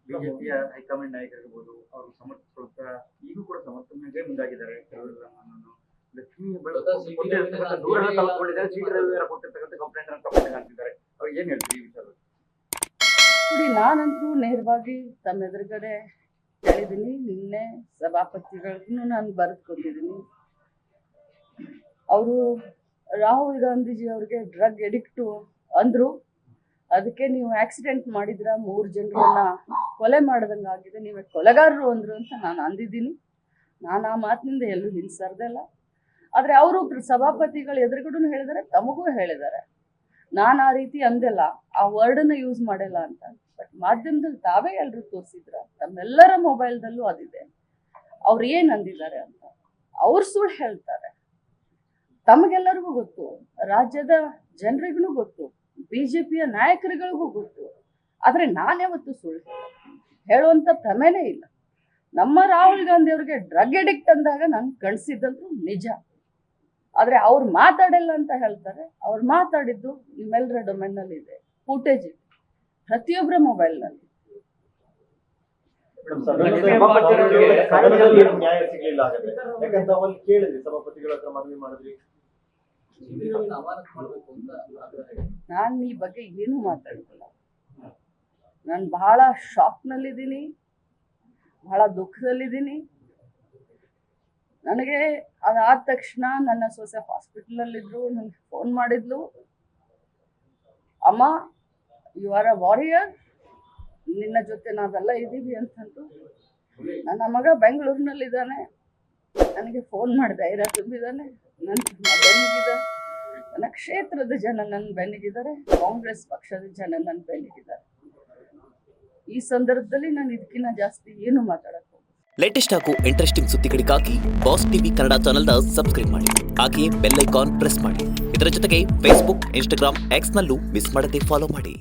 ಬಿಜೆಪಿಯ ಹೈಕಮಾಂಡ್ ನಾಯಕರಿರ್ಬೋದು ಅವರು ಸಮರ್ಥಿಸ್ಕೊಳ್ತಾ ಈಗೂ ಕೂಡ ಸಮರ್ಥನೆಗೆ ಮುಂದಾಗಿದ್ದಾರೆ. ಕೆಲವರು ಲಕ್ಷ್ಮೀ ಕೊಟ್ಟಿರ್ತಕ್ಕಂಥ ದೂರನ್ನ ತಲುಪಿಕೊಂಡಿದ್ದಾರೆ. ಸಿ ಟಿ ರವಿಯವರ ಕೊಟ್ಟಿರ್ತಕ್ಕಂಥ ಕಂಪ್ಲೇಂಟ್ ಅಂತಿದ್ದಾರೆ. ಅವ್ರಿಗೆ ಏನ್ ಹೇಳ್ತೀವಿ ಈ ವಿಚಾರ? ನೋಡಿ, ನಾನಂತೂ ನೇರವಾಗಿ ತಮ್ಮ ಎದುರುಗಡೆ ಹೇಳಿದ್ದೀನಿ. ನಿನ್ನೆ ಸಭಾಪತಿಗಳಿಗೂ ನಾನು ಬರೆದು ಕೊಟ್ಟಿದ್ದೀನಿ. ಅವರು ರಾಹುಲ್ ಗಾಂಧೀಜಿ ಅವ್ರಿಗೆ ಡ್ರಗ್ ಎಡಿಕ್ಟು ಅಂದ್ರು. ಅದಕ್ಕೆ ನೀವು ಆಕ್ಸಿಡೆಂಟ್ ಮಾಡಿದ್ರ, 3 ಜನರನ್ನ ಕೊಲೆ ಮಾಡ್ದಂಗೆ ಆಗಿದೆ, ನೀವೇ ಕೊಲೆಗಾರರು ಅಂದ್ರು ಅಂತ ನಾನು ಅಂದಿದ್ದೀನಿ. ನಾನು ಆ ಮಾತಿನಿಂದ ಎಲ್ಲೂ ಹಿಂಸರ್ದಲ್ಲ. ಆದರೆ ಅವರು ಸಭಾಪತಿಗಳು ಎದುರುಗಡೆ ಹೇಳಿದ್ದಾರೆ, ತಮಗೂ ಹೇಳಿದ್ದಾರೆ. ನಾನು ಆ ರೀತಿ ಅಂದಿಲ್ಲ, ಆ ವರ್ಡನ್ನ ಯೂಸ್ ಮಾಡಿಲ್ಲ ಅಂತ. ಬಟ್ ಮಾಧ್ಯಮದಲ್ಲಿ ತಾವೇ ಎಲ್ಲರೂ ತೋರಿಸಿದ್ರ, ತಮ್ಮೆಲ್ಲರ ಮೊಬೈಲ್ದಲ್ಲೂ ಅದಿದೆ. ಅವ್ರು ಏನು ಅಂದಿದ್ದಾರೆ ಅಂತ. ಅವ್ರು ಸುಳ್ಳು ಹೇಳ್ತಾರೆ. ತಮಗೆಲ್ಲರಿಗೂ ಗೊತ್ತು, ರಾಜ್ಯದ ಜನರಿಗೂ ಗೊತ್ತು, ಬಿಜೆಪಿಯ ನಾಯಕರುಗಳಿಗೂ ಗೊತ್ತು. ಆದರೆ ನಾನ್ಯಾವತ್ತೂ ಸುಳ್ಳು ಹೇಳುವಂಥ ಪ್ರಮೇನೇ ಇಲ್ಲ. ನಮ್ಮ ರಾಹುಲ್ ಗಾಂಧಿ ಅವ್ರಿಗೆ ಡ್ರಗ್ ಎಡಿಕ್ಟ್ ಅಂದಾಗ ನಾನು ಕಳಿಸಿದ್ದಂತೂ ನಿಜ. ಆದರೆ ಅವ್ರು ಮಾತಾಡಿಲ್ಲ ಅಂತ ಹೇಳ್ತಾರೆ. ಅವ್ರು ಮಾತಾಡಿದ್ದು ನಿಮ್ಮೆಲ್ಲರ ಡೊಮೇನ್ನಲ್ಲಿ ಇದೆ, ಫುಟೇಜ್ ಇದೆ, ಪ್ರತಿಯೊಬ್ಬರ ಮೊಬೈಲ್ನಲ್ಲಿ. ನ್ಯಾಯ ಸಿಗ್ಲಿಲ್ಲ ಯಾಕಂತ ಅವಲ್ಲಿ ಕೇಳಿದ್ರಿ, ಸಭಾಪತಿಗಳ ಹತ್ರ ಮನವಿ ಮಾಡಿದ್ರಿ. ನಾನು ಈ ಬಗ್ಗೆ ಏನು ಮಾತಾಡ್ತಿಲ್ಲ. ನಾನು ಬಹಳ ಶಾಕ್ನಲ್ಲಿದ್ದೀನಿ, ಬಹಳ ದುಃಖದಲ್ಲಿದ್ದೀನಿ. ನನಗೆ ಅದಾದ ತಕ್ಷಣ ನನ್ನ ಸೊಸೆ ಹಾಸ್ಪಿಟಲಲ್ಲಿದ್ದರು. ನನಗೆ ಫೋನ್ ಮಾಡಿದ್ಲು, ಅಮ್ಮ ಯು ಆರ್ ಅ ವಾರಿಯರ್, ನಿನ್ನ ಜೊತೆ ನಾವೆಲ್ಲ ಇದ್ದೀವಿ ಅಂತಂದು. ನನ್ನ ಮಗ ಬೆಂಗಳೂರಿನಲ್ಲಿದ್ದಾನೆ, ನನಗೆ ಫೋನ್ ಮಾಡಿ ಧೈರ್ಯ ತುಂಬಿದ್ದಾನೆ. ನನ್ನ ಬೆನ್ನಿಗಿದ್ದಾರೆ, ನನ್ನ ಕ್ಷೇತ್ರದ ಜನ ನನ್ನ ಬೆನ್ನಿಗಿದ್ದಾರೆ, ಕಾಂಗ್ರೆಸ್ ಪಕ್ಷದ ಜನ ನನ್ನ ಬೆನ್ನಿಗಿದ್ದಾರೆ. ಈ ಸಂದರ್ಭದಲ್ಲಿ ನಾನು ಇದಕ್ಕಿಂತ ಜಾಸ್ತಿ ಏನು ಮಾತಾಡಕ್ಕೆ ಹೋಗ್ತೀನಿ. ಲೇಟೆಸ್ಟ್ ಹಾಗೂ ಇಂಟ್ರೆಸ್ಟಿಂಗ್ ಸುದ್ದಿಗಳಿಗಾಗಿ ಬಾಸ್ ಟಿವಿ ಕನ್ನಡ ಚಾನೆಲ್ನ ಸಬ್ಸ್ಕ್ರೈಬ್ ಮಾಡಿ. ಹಾಗೆಯೇ ಬೆಲ್ ಐಕಾನ್ ಪ್ರೆಸ್ ಮಾಡಿ. ಇದರ ಜೊತೆಗೆ ಫೇಸ್ಬುಕ್, ಇನ್ಸ್ಟಾಗ್ರಾಮ್, ಎಕ್ಸ್ನಲ್ಲೂ ಮಿಸ್ ಮಾಡದೆ ಫಾಲೋ ಮಾಡಿ.